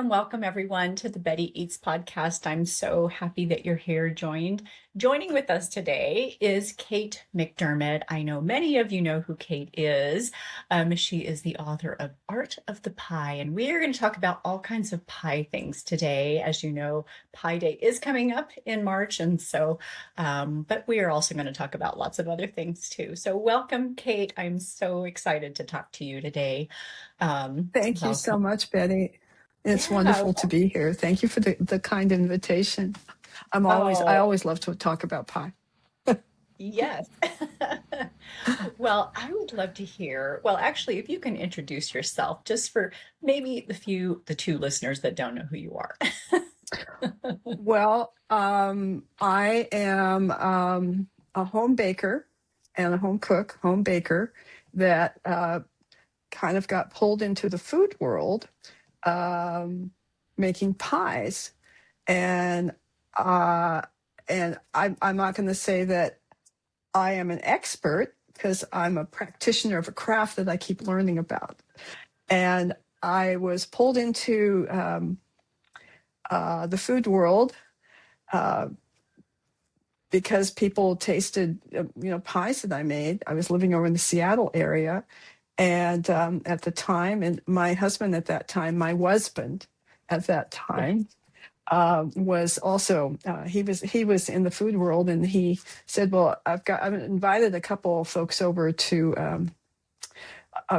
Welcome everyone to the Betty Eats podcast. I'm so happy that you're here Joining with us today is Kate McDermott. I know many of you know who Kate is. She is the author of Art of the Pie, and we are going to talk about all kinds of pie things today. As you know, Pie Day is coming up in March, and so, but we are also going to talk about lots of other things too. So welcome, Kate. I'm so excited to talk to you today. Thank you so much, Betty. It's Yeah. wonderful to be here. Thank you for the kind invitation. I always love to talk about pie. Yes. Well, I would love to hear, well, actually, if you can introduce yourself just for maybe the two listeners that don't know who you are. Well, I am a home baker and a home baker that kind of got pulled into the food world, making pies. And I'm not going to say that I am an expert, because I'm a practitioner of a craft that I keep learning about. And I was pulled into the food world because people tasted, pies that I made. I was living over in the Seattle area, and at the time, and my husband at that time, was also he was in the food world, and he said, "Well, I've invited a couple of folks over to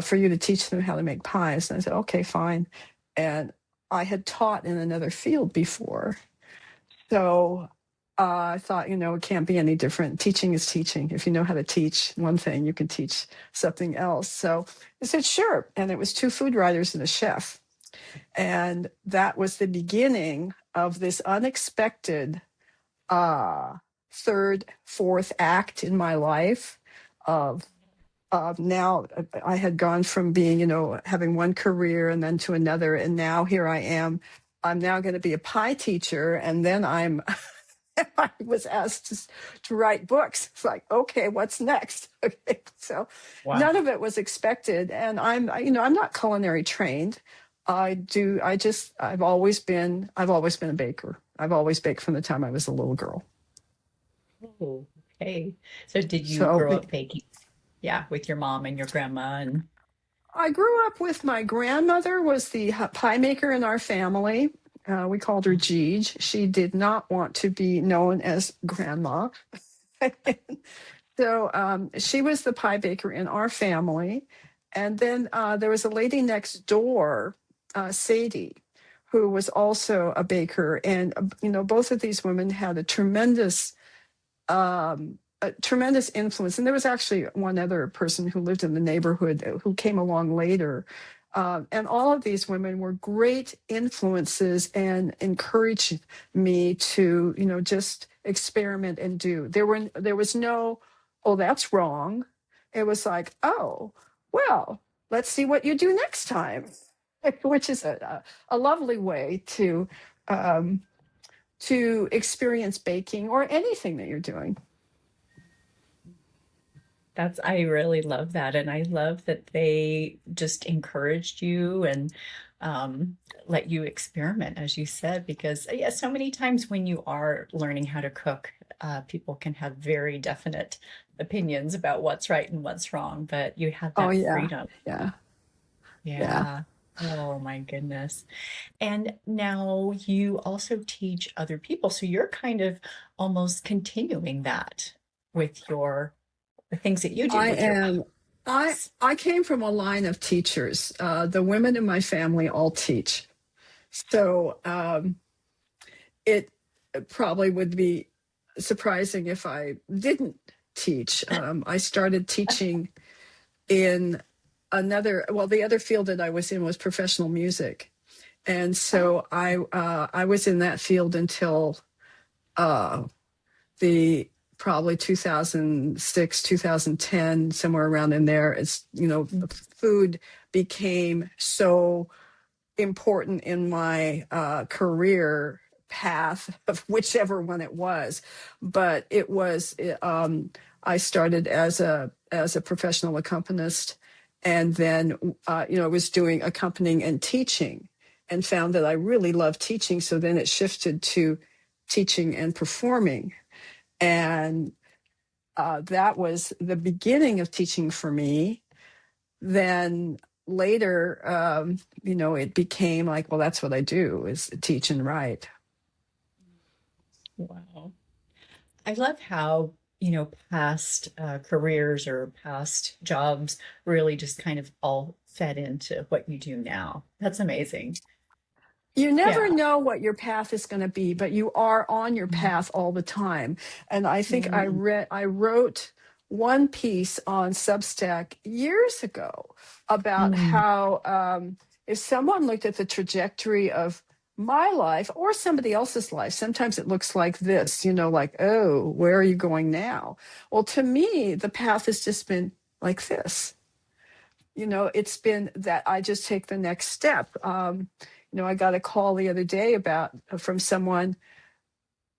for you to teach them how to make pies." And I said, "Okay, fine." And I had taught in another field before, so I thought, it can't be any different. Teaching is teaching. If you know how to teach one thing, you can teach something else. So I said, "Sure." And it was 2 food writers and a chef. And that was the beginning of this unexpected third, fourth act in my life of now I had gone from being, having one career and then to another. And now here I am. I'm now going to be a pie teacher. And then I was asked to write books. It's like, okay, what's next? Okay. So Wow. None of it was expected. And I'm not culinary trained. I've always been a baker. I've always baked from the time I was a little girl. Oh, okay. So did you grow up baking? Yeah, with your mom and your grandma and I grew up with my grandmother was the pie maker in our family. We called her Jeej. She did not want to be known as grandma. So she was the pie baker in our family. And then there was a lady next door, Sadie, who was also a baker. And, both of these women had a tremendous influence. And there was actually one other person who lived in the neighborhood who came along later. And all of these women were great influences and encouraged me to, just experiment and do. There was no, "Oh, that's wrong." It was like, "Oh, well, let's see what you do next time," which is a lovely way to experience baking or anything that you're doing. I really love that. And I love that they just encouraged you and let you experiment, as you said, because yeah, so many times when you are learning how to cook, people can have very definite opinions about what's right and what's wrong, but you have that freedom. Yeah. Oh my goodness. And now you also teach other people. So you're kind of almost continuing that with the things that you do. I came from a line of teachers. The women in my family all teach. So it probably would be surprising if I didn't teach. I started teaching in the other field that I was in was professional music. And so I was in that field until the probably 2006, 2010, somewhere around in there. It's, food became so important in my career path of whichever one it was, but it was. I started as a professional accompanist, and then was doing accompanying and teaching, and found that I really loved teaching. So then it shifted to teaching and performing, and that was the beginning of teaching for me. Then later, it became like, well, that's what I do, is teach and write. Wow. I love how, past careers or past jobs really just kind of all fed into what you do now. That's amazing. You never Yeah. know what your path is going to be, but you are on your Mm, path all the time. And I think mm, I wrote one piece on Substack years ago about mm. how if someone looked at the trajectory of my life or somebody else's life, sometimes it looks like this, like, oh, where are you going now? Well, to me, the path has just been like this. It's been that I just take the next step. I got a call the other day about from someone,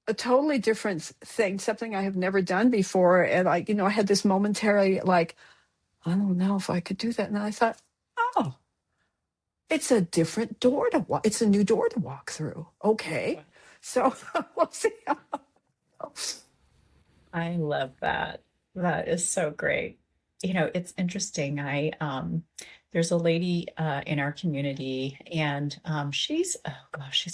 a totally different thing, something I have never done before. And I had this momentary, like, I don't know if I could do that. And I thought, oh, it's a different door to walk. It's a new door to walk through. Okay. Wow. So we'll see. I love that. That is so great. It's interesting. There's a lady in our community, and oh gosh,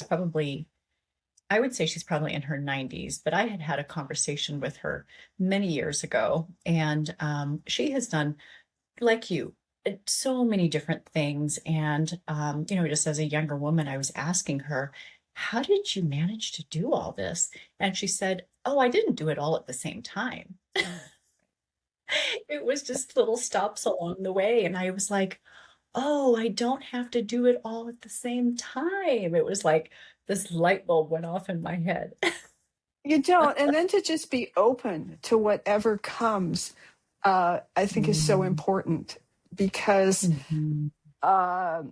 I would say she's probably in her 90s, but I had a conversation with her many years ago, and she has done, like you, so many different things. And, just as a younger woman, I was asking her, how did you manage to do all this? And she said, oh, I didn't do it all at the same time. It was just little stops along the way. And I was like, oh, I don't have to do it all at the same time. It was like this light bulb went off in my head. You don't. And then to just be open to whatever comes, I think is so Mm, important because mhm. uh,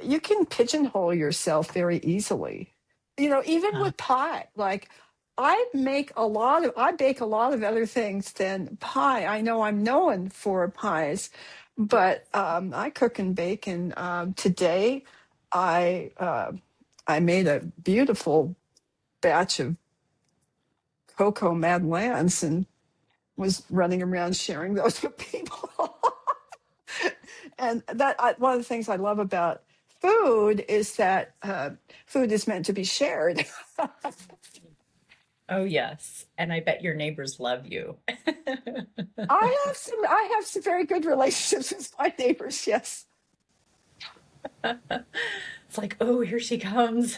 you can pigeonhole yourself very easily. Even Uh, with pie, like I bake a lot of other things than pie. I know I'm known for pies, but I cook and bake. And today, I uh, I made a beautiful batch of cocoa madeleines and was running around sharing those with people. And one of the things I love about food is that food is meant to be shared. oh, yes. And I bet your neighbors love you. I have some very good relationships with my neighbors. Yes. It's like, oh, here she comes.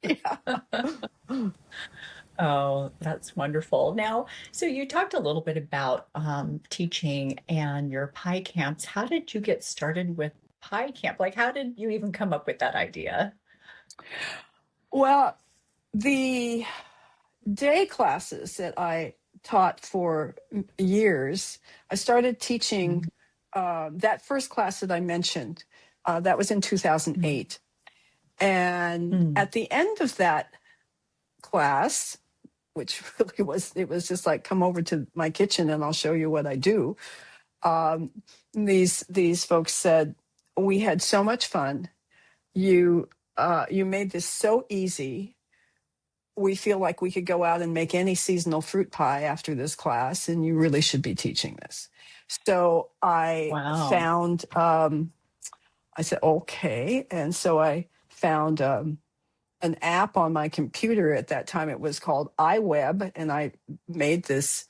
Yeah. Oh, that's wonderful. Now, so you talked a little bit about teaching and your pie camps. How did you get started with pie camp? Like, how did you even come up with that idea? Well, the day classes that I taught for years, I started teaching Mhm. that first class that I mentioned. That was in Mhm. 2008. And Mm. at the end of that class, which really was, it was just like, come over to my kitchen and I'll show you what I do. Um, these folks said, we had so much fun. You made this so easy. We feel like we could go out and make any seasonal fruit pie after this class, and you really should be teaching this. So Wow. I said, okay. And so I found an app on my computer. At that time, it was called iWeb. And I made this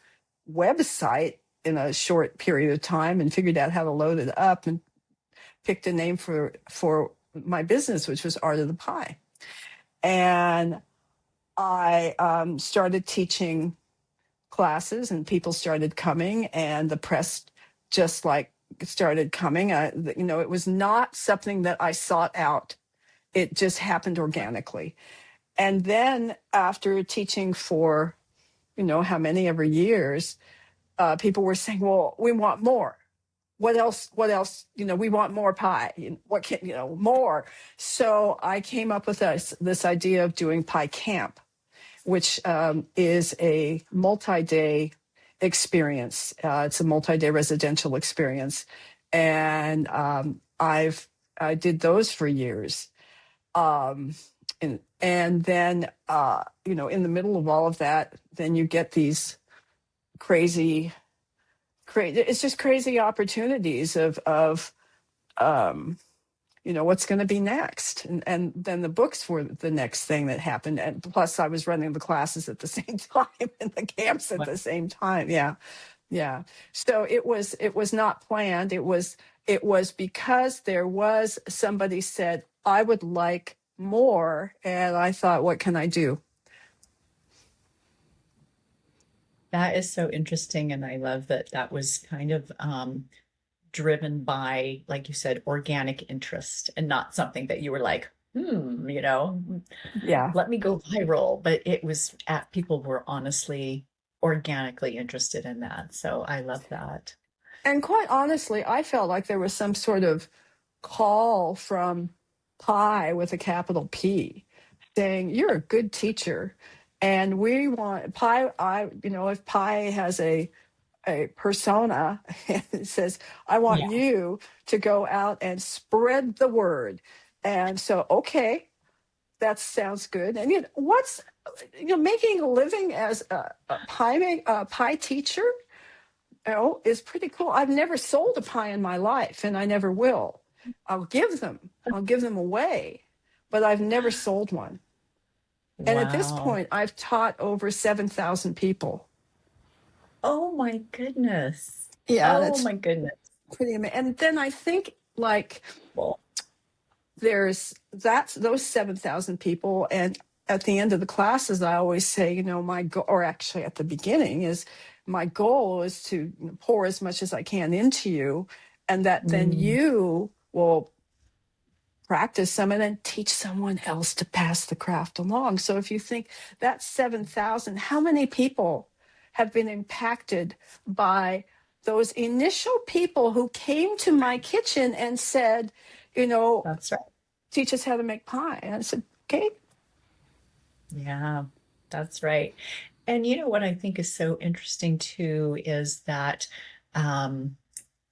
website in a short period of time and figured out how to load it up and picked a name for my business, which was Art of the Pie. And I started teaching classes, and people started coming, and the press just like started coming. It was not something that I sought out. It just happened organically. And then after teaching for, how many ever years, people were saying, well, we want more. what else? What else? We want more pie. What can, more? So I came up with this idea of doing pie camp, which is a multi-day experience. It's a multi-day residential experience, and I did those for years. And then in the middle of all of that, then you get these crazy, crazy. It's just crazy opportunities of what's going to be next, and then the books were the next thing that happened, and plus I was running the classes at the same time and the camps at the same time. Yeah. So it was not planned. It was because there was somebody said, I would like more, and I thought, what can I do? That is so interesting. And I love that that was kind of driven by, like you said, organic interest and not something that you were like, Yeah. let me go viral. But it was at people were honestly organically interested in that. So I love that. And quite honestly, I felt like there was some sort of call from Pi with a capital P saying, you're a good teacher. And we want Pi, if Pi has a persona and it says, I want Yeah, you to go out and spread the word. And so, okay, that sounds good. And what's, making a living as a pie teacher, is pretty cool. I've never sold a pie in my life, and I never will. I'll give them away, but I've never sold one. And at this wow. point, I've taught over 7,000 people. Oh my goodness. Yeah, Oh that's my goodness. pretty amazing. And then I think like Well, that's those 7,000 people. And at the end of the classes, I always say, my goal, or actually at the beginning, is my goal is to pour as much as I can into you, and that then mm, you will practice some and then teach someone else to pass the craft along. So if you think that's 7,000, how many people have been impacted by those initial people who came to my kitchen and said, that's right. teach us how to make pie? And I said, okay. Yeah, that's right. And you know what I think is so interesting too is that um,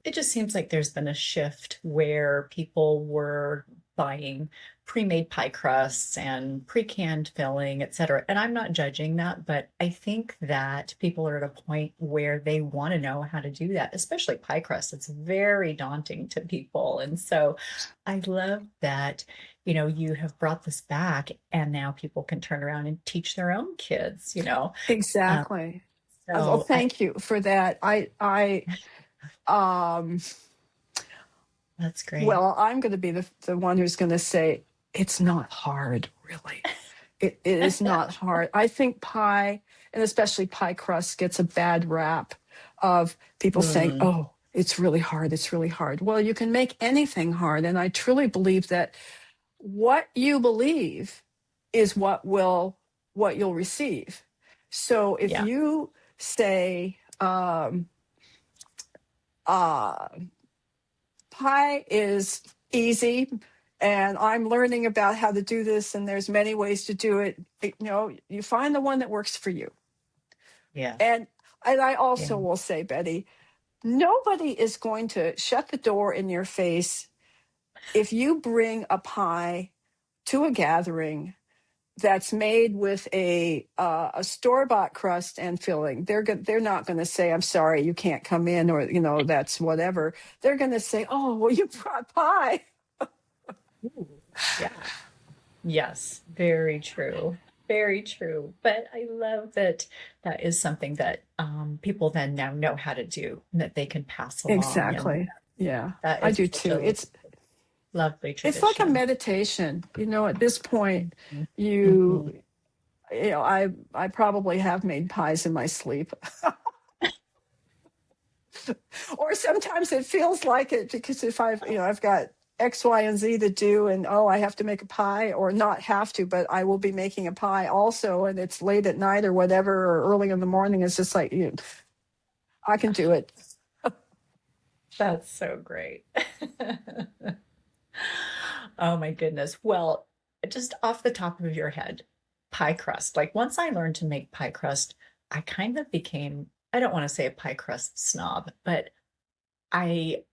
it just seems like there's been a shift where people were buying pre-made pie crusts and pre-canned filling, et cetera. And I'm not judging that, but I think that people are at a point where they want to know how to do that, especially pie crust. It's very daunting to people. And so I love that, you have brought this back and now people can turn around and teach their own kids. Um, Exactly. Well, so I, thank you for that. Um, that's great. well, I'm going to be the one who's going to say it's not hard, really. It is not hard. I think pie, and especially pie crust, gets a bad rap of people saying, Hmm, oh, it's really hard. It's really hard. Well, you can make anything hard. And I truly believe that what you believe is what you'll receive. So if yeah. you say, uh, pie is easy, and I'm learning about how to do this, and there's many ways to do it, you find the one that works for you. Yeah. And I Yeah. also will say, Betty, nobody is going to shut the door in your face if you bring a pie to a gathering that's made with a store bought crust and filling. They're not going to say, I'm sorry, you can't come in, or that's whatever. They're going to say, oh, well, you brought pie. Ooh, yeah. Yes. Very true. Very true. But I love that that is something that people then now know how to do and that they can pass along. And Exactly. Yeah, that I is do such too. a lovely It's like a tradition. meditation. At this point, Mhm. Mhm. you I probably have made pies in my sleep. Or sometimes it feels like it, because if I've got X, Y, and Z to do, and I have to make a pie, or not have to, but I will be making a pie also, and it's late at night or whatever, or early in the morning. It's just like, I can do it. That's so great. Oh my goodness. Well, just off the top of your head, pie crust. Like once I learned to make pie crust, I kind of became, I don't want to say a pie crust snob, but I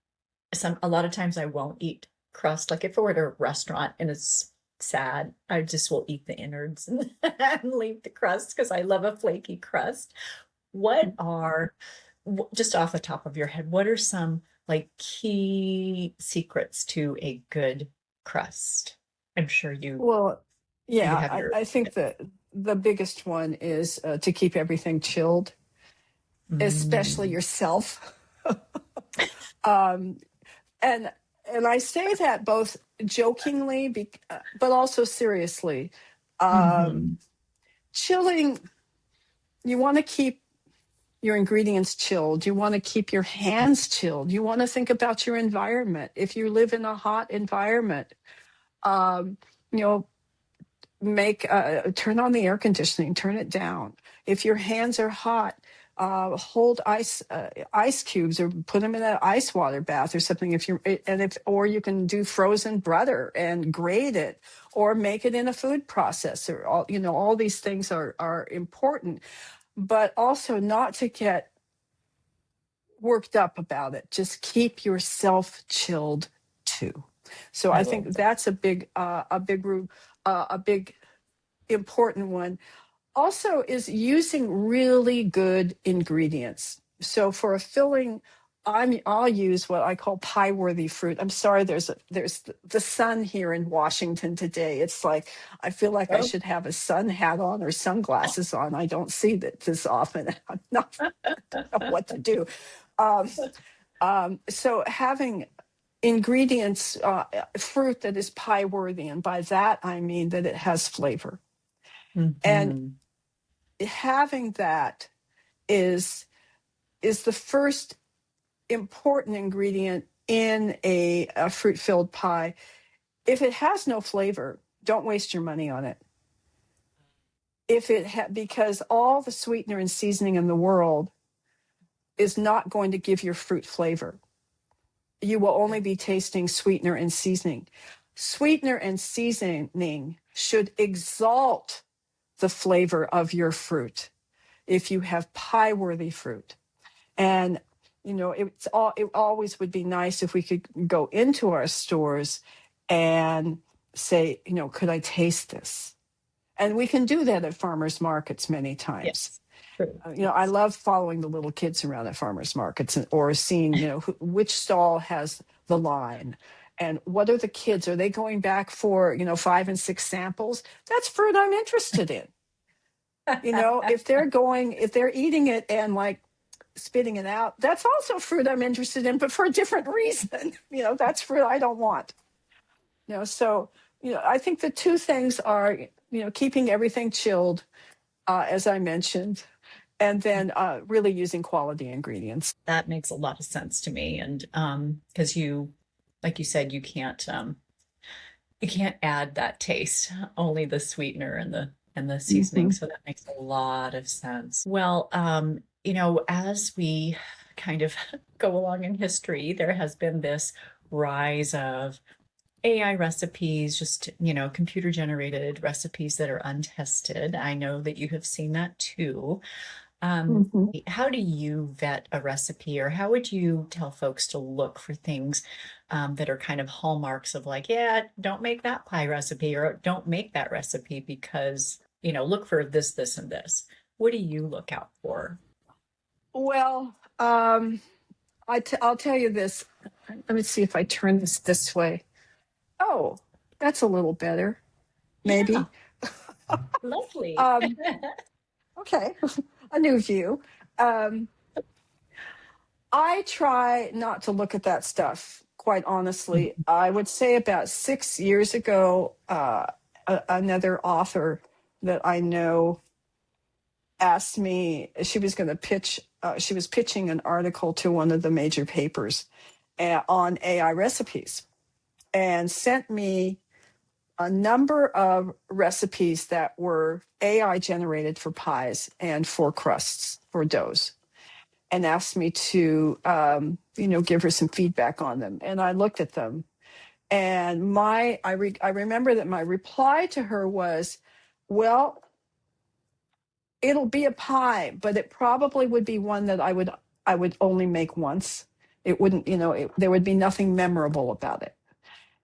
a lot of times I won't eat crust. Like if I were at a restaurant and it's sad, I just will eat the innards and leave the crust because I love a flaky crust. What are, just off the top of your head, what are some like key secrets to a good crust? I'm sure Well, you yeah, have your. I think that the biggest one is to keep everything chilled, especially Mm, yourself. Um, and I say that both jokingly, but also seriously. Um, mhm. Chilling, you want to keep your ingredients chilled. You want to keep your hands chilled. You want to think about your environment. If you live in a hot environment, um, you know, make turn on the air conditioning, turn it down. If your hands are hot, hold ice cubes or put them in an ice water bath or something. If you and if or you can do frozen butter and grate it or make it in a food processor. All these things are important, but also not to get worked up about it. Just keep yourself chilled too. So I I love think that. that's a big important one. Also is using really good ingredients. So for a filling, I'll use what I call pie worthy fruit. I'm sorry, there's the sun here in Washington today. It's like I feel like I Oh, should have a sun hat on or sunglasses on. I don't see that this often. I'm not don't know what to do. Um, so having ingredients, fruit that is pie worthy, and by that I mean that it has flavor. And mhm. having that is the first important ingredient in a fruit filled pie. If it has no flavor, don't waste your money on it. Because all the sweetener and seasoning in the world is not going to give your fruit flavor. You will only be tasting sweetener and seasoning. Sweetener and seasoning should exalt the flavor of your fruit if you have pie worthy fruit. And it always would be nice if we could go into our stores and say, could I taste this? And we can do that at farmers markets many times. Yes, true. I Yes. love following the little kids around at farmers markets, or seeing, which stall has the line and what are the kids, are they going back for, 5 and 6 samples? That's fruit I'm interested in. If they're eating it and like spitting it out, that's also fruit I'm interested in, but for a different reason. That's fruit I don't want. So I think the two things are, keeping everything chilled, as I mentioned, and then really using quality ingredients. That makes a lot of sense to me. And because like you said, you can't add that taste, only the sweetener and the seasoning. Hmm. So that makes a lot of sense. Well, as we kind of go along in history, there has been this rise of AI recipes, just, computer generated recipes that are untested. I know that you have seen that too. Um, Hmm. how do you vet a recipe, or how would you tell folks to look for things that are kind of hallmarks of like, yeah, don't make that pie recipe, or don't make that recipe because, look for this, this, and this. What do you look out for? Well, I'll tell you this. Let me see if I turn this way. Oh, that's a little better, Yeah, maybe. lovely. Um, okay, a new view. Um, I try not to look at that stuff, quite honestly. I would say about 6 years ago, another author that I know asked me, she was pitching an article to one of the major papers on AI recipes, and sent me a number of recipes that were AI generated for pies and for crusts, for doughs. and asked me to, give her some feedback on them. And I looked at them, and I remember that my reply to her was, well, it'll be a pie, but it probably would be one that I would only make once. It wouldn't, there would be nothing memorable about it.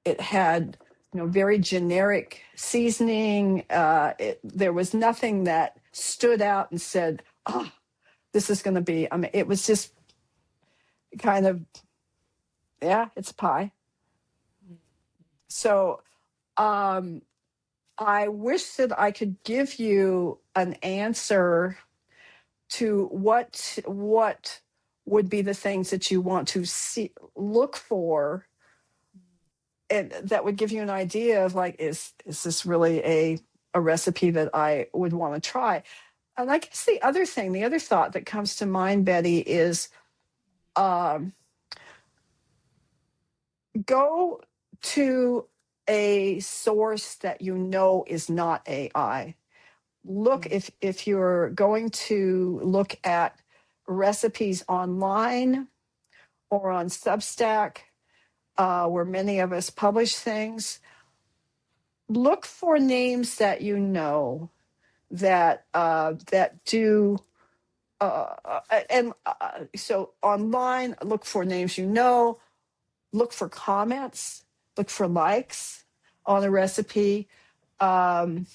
It had, very generic seasoning. There was nothing that stood out and said, "Oh, this is going to be." I mean, it was just kind of, yeah, it's a pie. So, I wish that I could give you an answer to what would be the things that you want to look for, and that would give you an idea of, like, is this really a recipe that I would want to try. And I guess the other thought that comes to mind, Betty, is um, go to a source that is not AI. Look, if you're going to look at recipes online or on Substack, where many of us publish things, look for names that that do. And so online, look for names look for comments, look for likes on a recipe. Um,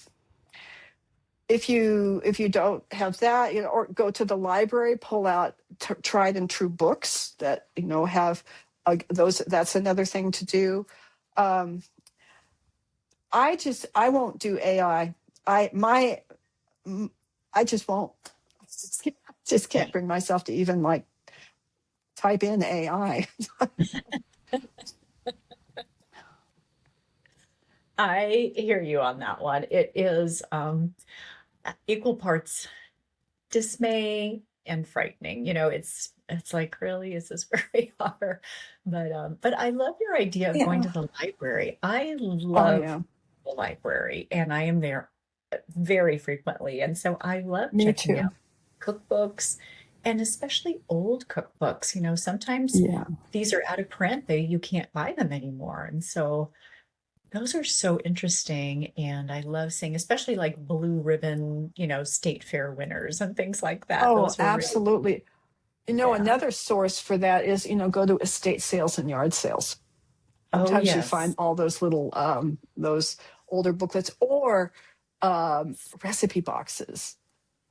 if you don't have that, or go to the library, pull out tried and true books that have those. That's another thing to do. Um, I won't do AI. I just won't. Just can't bring myself to even, like, type in AI. I hear you on that one. It is equal parts dismay and frightening. It's like, really, is this where we are? But I love your idea of going Yeah. to the library. I Oh love yeah. the library, and I am there very frequently. And so I love Me checking too. out cookbooks, and especially old cookbooks. Sometimes Yeah. these are out of print, you can't buy them anymore. And so those are so interesting. And I love seeing, especially like blue ribbon, state fair winners and things like that. Oh, Those are really, absolutely. yeah. Another source for that is, go to estate sales and yard sales. Oh, Sometimes you find yes. all those little those older booklets, or recipe boxes,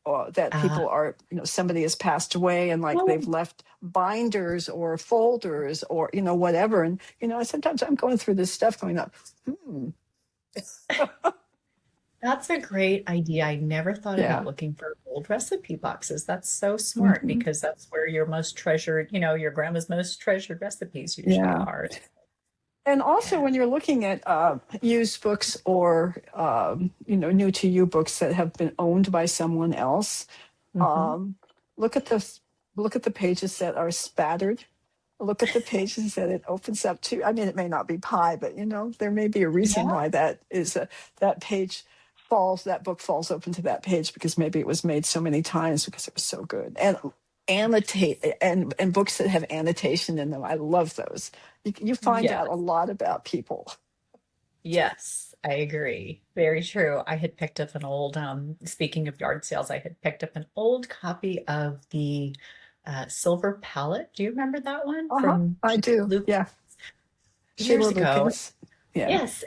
that Uh, people are, somebody has passed away, and, like, oh, they've left binders or folders, or whatever. And sometimes I'm going through this stuff going up, that's a great idea. I never thought about yeah. looking for old recipe boxes. That's so smart Hmm. because that's where your most treasured, your grandma's most treasured recipes usually Yeah. are. And also, Yeah. when you're looking at used books, or new to you books that have been owned by someone else, Hmm. um, look at the pages that are spattered. Look at the pages that it opens up to. I mean, it may not be pie, but there may be a reason Yeah. why that page that book falls open to that page, because maybe it was made so many times because it was so good. And annotate, and books that have annotation in them, I love those. You find Yeah. out a lot about people. Yes, I agree. Very true. I had picked up an old, speaking of yard sales, I had picked up an old copy of the Silver Palette. Do you remember that one Uh-huh. from I do. Luke Yeah. years Sheila ago? Lukens. Yeah. Yes,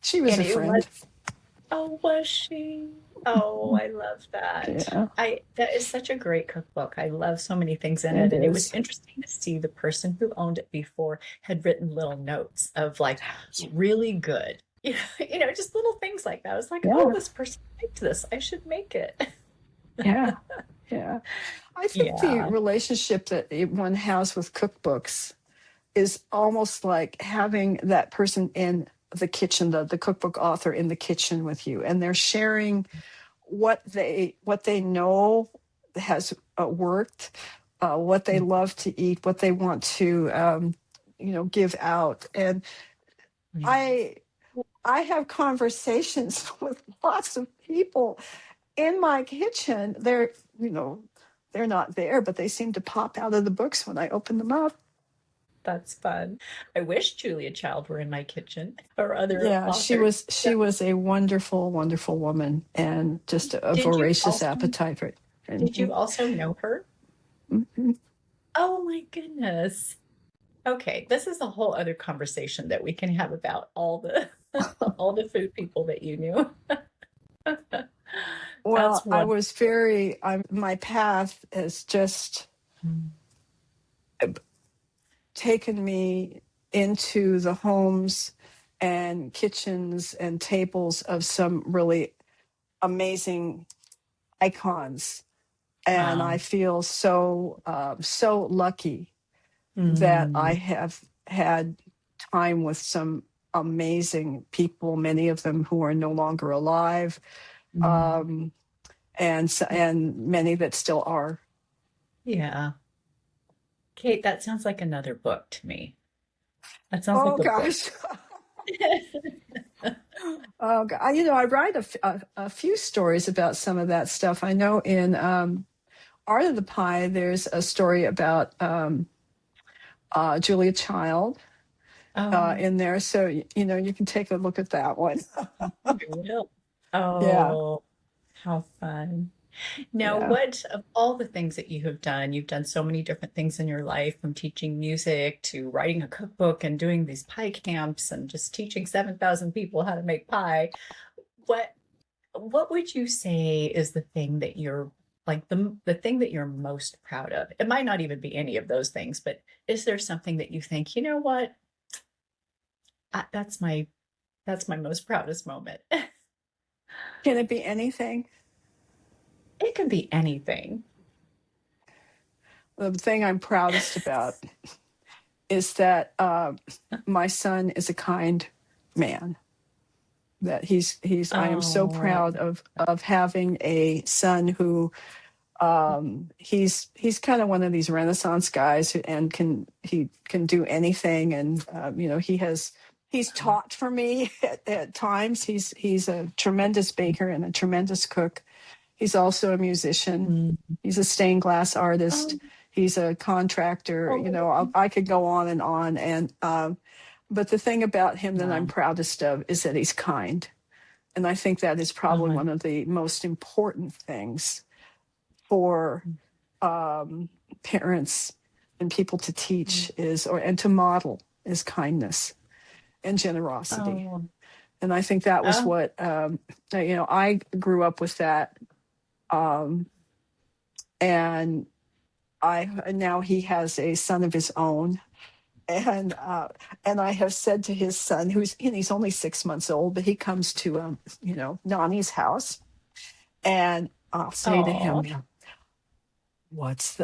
She was and a it was, friend. oh, was she? Oh, I love that. Yeah, That is such a great cookbook. I love so many things in it it. And it was is. interesting to see the person who owned it before had written little notes of, like, really good. Just little things like that. I was like, oh, Yeah. this person liked this. I should make it. Yeah. Yeah. I think the Yeah. relationship that one has with cookbooks is almost like having that person in the kitchen, the cookbook author in the kitchen with you, and they're sharing what they know has worked, what they love to eat, what they want to give out. And I I have conversations with lots of people in my kitchen. They're, they're not there, but they seem to pop out of the books when I open them up. That's fun. I wish Julia Child were in my kitchen or other Yeah, authors. she was a wonderful, wonderful woman, and just a Did you voracious also appetite for it. did And, you also know her? mhm. Oh my goodness. Okay, this is a whole other conversation that we can have about all the all the food people that you knew. That's Well, I one. was very, my path has just taken me into the homes and kitchens and tables of some really amazing icons. And I Wow. feel so, so lucky that I Mm, have had time with some amazing people, many of them who are no longer alive, mm. um, and many that still are. Yeah. Kate, that sounds like another book to me. That sounds Oh like a book. gosh. Oh, you know, I write a few stories about some of that stuff. I know in Art of the Pie, there's a story about Julia Child Oh, in there. So, you know, you can take a look at that one. I will. Yeah, Oh, how fun. Now, yeah. what of all the things that you have done, you've done so many different things in your life, from teaching music to writing a cookbook and doing these pie camps and just teaching 7,000 people how to make pie. What what would you say is the thing that you're like the thing that you're most proud of? It might not even be any of those things, but is there something that you think, you know what? That's my most proudest moment. Can it be anything? It can be anything. The thing I'm proudest about is that my son is a kind man. That I am so Oh, proud of having a son who he's kind of one of these Renaissance guys and he can do anything, and you know, he's taught for me at times. He's a tremendous baker and a tremendous cook. He's also a musician. mm. He's a stained glass artist. Oh, He's a contractor. You oh, know, I could go on and on. And but the thing about him that I'm wow. proudest of is that he's kind, and I think that is probably Oh, one of the most important things for parents and people to teach is or and to model is kindness and generosity. oh, And I think that was oh, what you know, I grew up with that, um, and I now he has a son of his own, and I have said to his son, who's and he's only 6 months old, but he comes to you know, Nani's house, and I'll say to him, oh, "Yeah,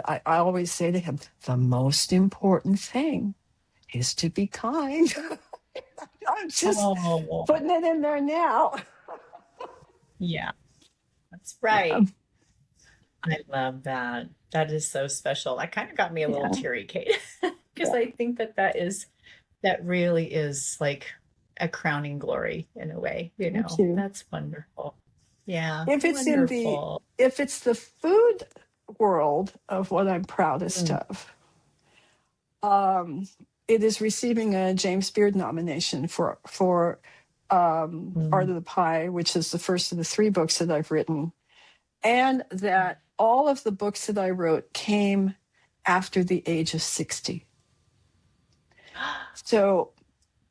I always say to him, the most important thing is to be kind." I'm just oh. putting it in there now. Yeah, that's Yeah, right. I love that. That is so special. That kind of got me a little yeah, teary, Kate, because yeah. I think that that really is like a crowning glory in a way, you Thank know. you. That's wonderful. Yeah, If it's in the wonderful. if it's the food world of what I'm proudest Mm, of, um, it is receiving a James Beard nomination for Art mm. of the Pie, which is the first of the three books that I've written, and that all of the books that I wrote came after the age of 60. So,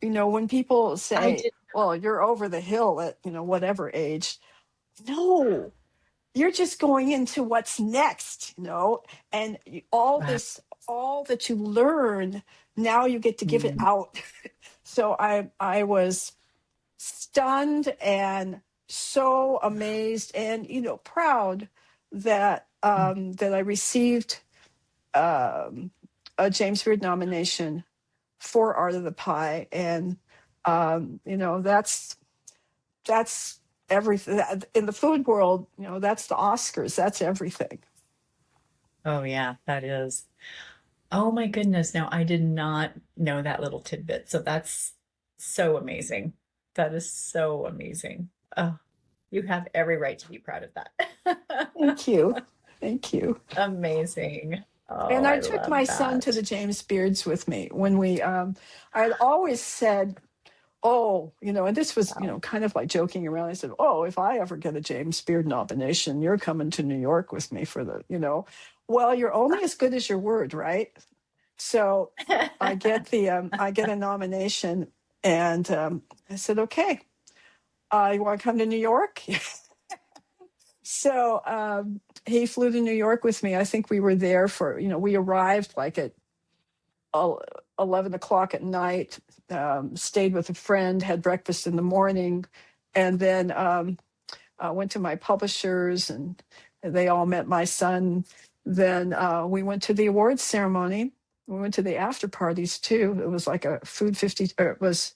you know, when people I say, did. well, you're over the hill at, you know, whatever age, no, you're just going into what's next, you know, and all Wow. this, all that you learn, now you get to give it Mm, out. So I was stunned and so amazed and, you know, proud that, mm. that I received um, a James Beard nomination for Art of the Pie. And, you know, that's everything in the food world. You know, that's the Oscars. That's everything. Oh yeah, that is. Oh my goodness. Now I did not know that little tidbit. So that's so amazing. That is so amazing. Oh, you have every right to be proud of that. Thank you. Thank you. Amazing. Oh, And I I took love my son to that. the James Beards with me when I had always said, oh, and this was, Wow. kind of like joking around. I said, oh, if I ever get a James Beard nomination, you're coming to New York with me for well, you're only as good as your word, right? So I get a nomination, and I said, okay, you want to come to New York? So he flew to New York with me. I think we were there for, we arrived like at 11 o'clock at night, stayed with a friend, had breakfast in the morning, and then went to my publishers, and they all met my son. Then we went to the awards ceremony. We went to the after parties too. It was like a Food 50, or it was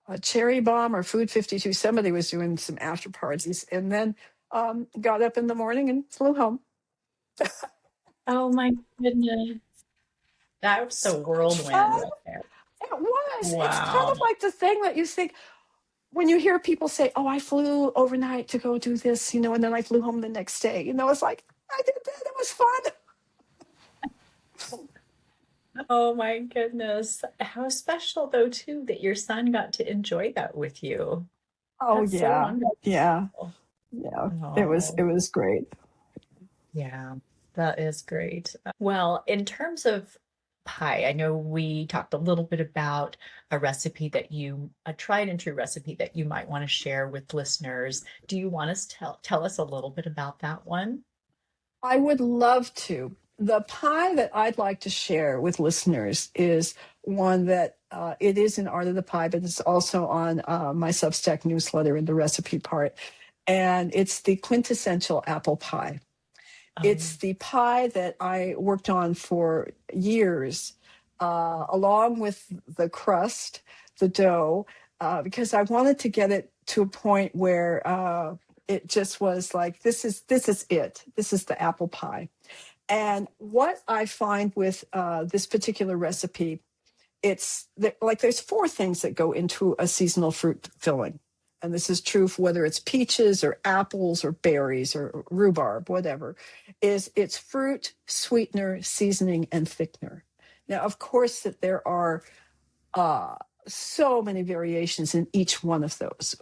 a Cherry Bomb or Food 52. Somebody was doing some after parties, and then got up in the morning and flew home. Oh my goodness. That's a So much fun. whirlwind right there. It was. It's kind of Wow. like the thing that you think when you hear people say, "Oh, I flew overnight to go do this," and then I flew home the next day. It's like I did that. It was fun. Oh my goodness. How special though too that your son got to enjoy that with you. Oh That's so yeah, wonderful. yeah, yeah. It Oh, was great. yeah. That is great. Well, in terms of pie, I know we talked a little bit about a tried and true recipe that you might want to share with listeners. Do you want us to tell us a little bit about that one? I would love to. The pie that I'd like to share with listeners is one that it is an art of the pie, but it's also on my Substack newsletter in the recipe part. And it's the quintessential apple pie. Oh, It's the pie that I worked on for years, along with the crust, the dough, because I wanted to get it to a point where it just was like, this is it. This is the apple pie. And what I find with this particular recipe, like there's four things that go into a seasonal fruit filling. And this is true for whether it's peaches or apples or berries or rhubarb, whatever, is it's fruit, sweetener, seasoning, and thickener. Now, of course, that there are uh, so many variations in each one of those.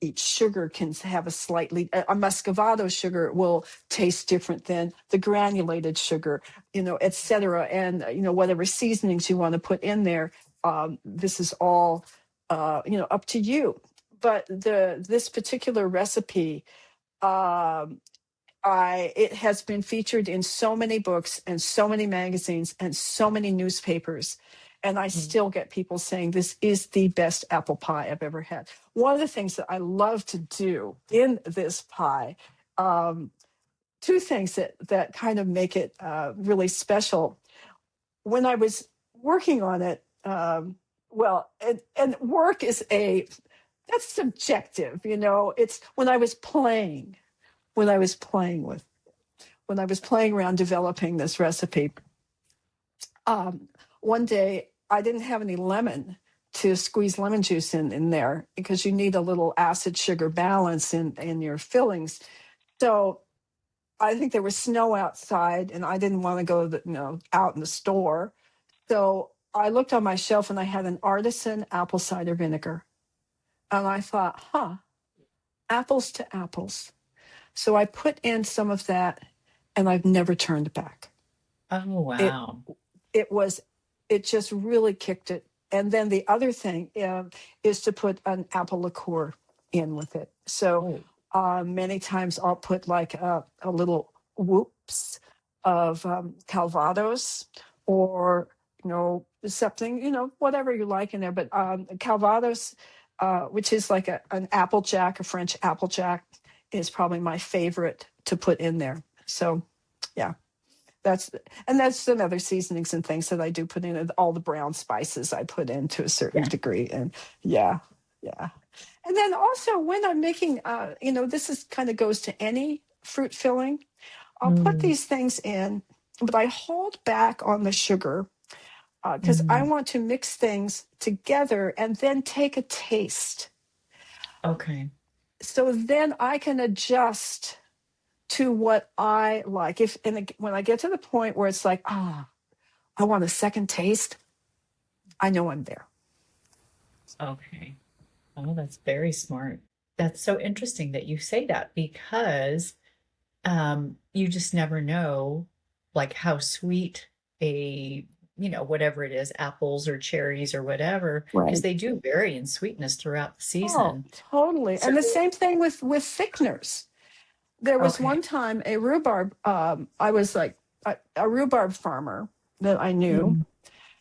Each sugar can have a muscovado sugar will taste different than the granulated sugar, et cetera. And, whatever seasonings you want to put in there, this is all, up to you. But this particular recipe, um, it has been featured in so many books and so many magazines and so many newspapers. And I mm, still get people saying this is the best apple pie I've ever had. One of the things that I love to do in this pie, um, two things that kind of make it really special. When I was working on it, and work is that's subjective, it's when I was playing with when I was playing around developing this recipe, one day I didn't have any lemon to squeeze lemon juice in there because you need a little acid sugar balance in your fillings. So I think there was snow outside and I didn't want to go out in the store. So I looked on my shelf and I had an artisan apple cider vinegar. And I thought, apples to apples. So I put in some of that and I've never turned back. oh It wow. it was it just really kicked it. And then the other thing is to put an apple liqueur in with it. So Oh, many times I'll put like a little whoops of Calvados, or something, whatever you like in there. But Calvados, which is like an Applejack, a French Applejack, is probably my favorite to put in there. So yeah, that's that's some other seasonings and things that I do put in, and all the brown spices I put in to a certain yeah. degree. And yeah, yeah. And then also when I'm making, this is kind of goes to any fruit filling. I'll put Mm, these things in, but I hold back on the sugar because I mm, want to mix things together and then take a taste. okay. So then I can adjust to what I like. When I get to the point where it's like, I want a second taste, I know I'm there. Okay. Oh, that's very smart. That's so interesting that you say that because you just never know like how sweet a, whatever it is, apples or cherries or whatever, because Right. they do vary in sweetness throughout the Oh, season. totally. So, And the same thing with thickeners. There was one okay. time a rhubarb, I was like a rhubarb farmer that I knew.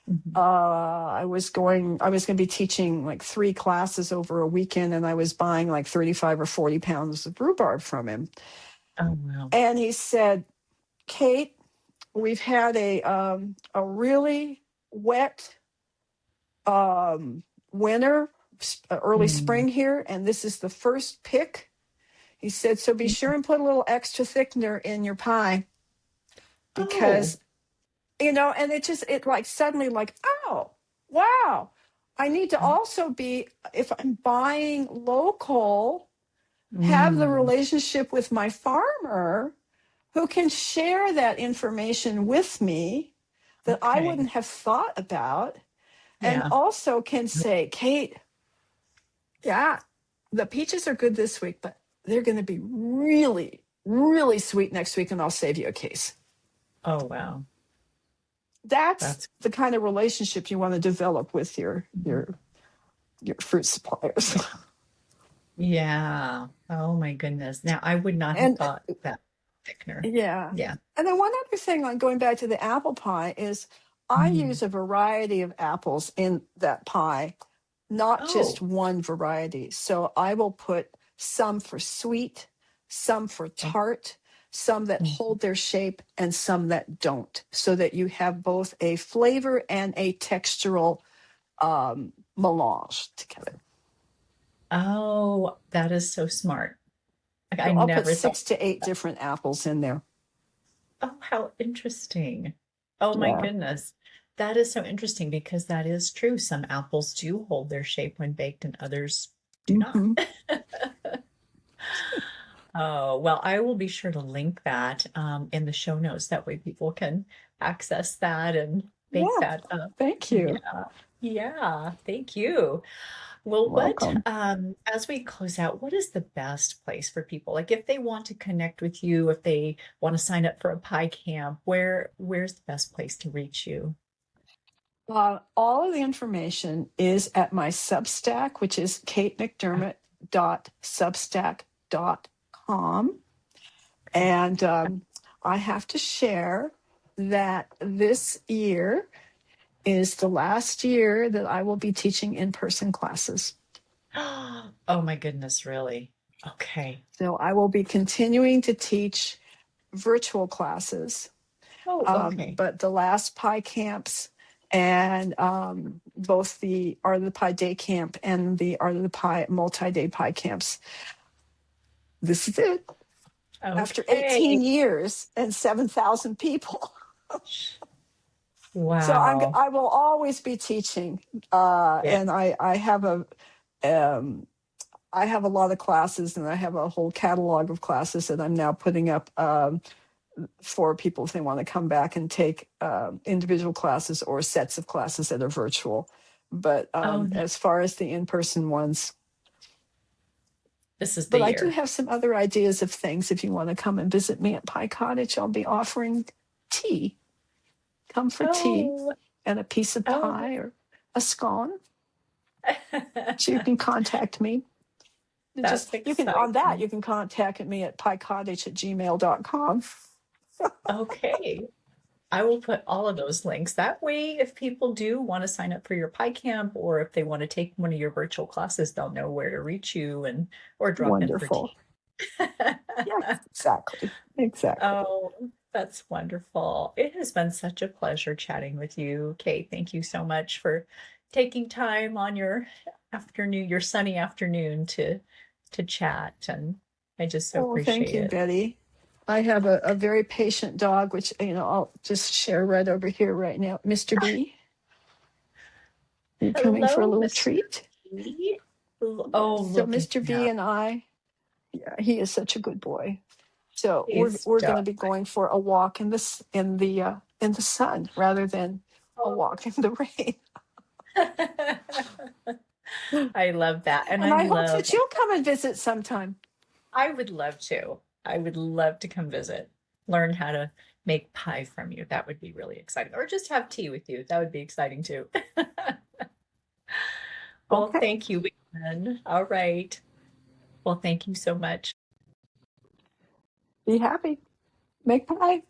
Mhm. Mhm. I was going to be teaching like 3 classes over a weekend, and I was buying like 35 or 40 pounds of rhubarb from him. Oh, wow. And he said, Kate, we've had a really wet winter, early Mm. spring here, and this is the first pick. He said, so be sure and put a little extra thickener in your pie Oh. because, and it like suddenly like, oh, wow. I need to also be, if I'm buying local, have the Mm. relationship with my farmer who can share that information with me that I Okay. wouldn't have thought about, and Yeah. also can say, Kate, yeah, the peaches are good this week, but they're going to be really, really sweet next week, and I'll save you a case. Oh, wow. That's That's the kind of relationship you want to develop with your fruit suppliers. yeah. Oh my goodness. Now I would not have And thought that thickener. yeah. Yeah. And then one other thing on going back to the apple pie is I Mm. use a variety of apples in that pie, not just Oh. one variety. So I will put some for sweet, some for Oh. tart, some that Mm. hold their shape, and some that don't, so that you have both a flavor and a textural melange together. Oh, that is so smart. Like, I So I'll put never thought 6 to 8 that. different apples in there. Oh, how interesting. Oh my Yeah. goodness. That is so interesting because that is true. Some apples do hold their shape when baked and others do not. Hmm. Oh, well, I will be sure to link that in the show notes. That way people can access that and bake Yeah. that up. Thank Yeah. you. Yeah. Thank you. Well, Welcome. as we close out, what is the best place for people? Like if they want to connect with you, if they want to sign up for a pie camp, where's the best place to reach you? All of the information is at my Substack, which is katemcdermott.substack.com. And I have to share that this year is the last year that I will be teaching in person classes. Oh my goodness, really? Okay. So I will be continuing to teach virtual classes. Oh, okay. But the last pie camps and both the Art of the Pie Day Camp and the Art of the Pie multi-day pie camps, this is it. After Okay. 18 years and 7,000 people. So Wow. I will always be teaching, Yeah. and um, I have a lot of classes, and I have a whole catalog of classes that I'm now putting up for people if they want to come back and take individual classes or sets of classes that are virtual. But Oh, as far as the in-person ones, this is the but I do year. have some other ideas of things. If you want to come and visit me at Pie Cottage, I'll be offering tea. Come for tea Oh, and a piece of oh. pie or a scone. So you can contact me. That's You can, on that, exciting. you can contact me at piecottage@gmail.com. Okay. I will put all of those links. That way, if people do want to sign up for your pie camp or if they want to take one of your virtual classes, they'll know where to reach you and or drop in for Wonderful. tea. Yes, exactly. Exactly. Oh, that's wonderful. It has been such a pleasure chatting with you, Kate. Thank you so much for taking time on your afternoon, your sunny afternoon to chat. And I just so Oh, thank appreciate you, it. Betty. I have a very patient dog, which, I'll just share right over here right now. Mr. B, you coming for a Hello, little Mr. treat? B. Oh, Yes. So look at Mr. B him. and I, yeah, he is such a good boy. So He's we're going so to be going for a walk in this in the sun rather than a walk in the rain. I love that. And And I I hope love, that you'll come and visit sometime. I would love to. I would love to come visit, learn how to make pie from you. That would be really exciting. Or just have tea with you. That would be exciting too. Well, Okay. thank you again. All right. Well, thank you so much. Be happy. Make pie.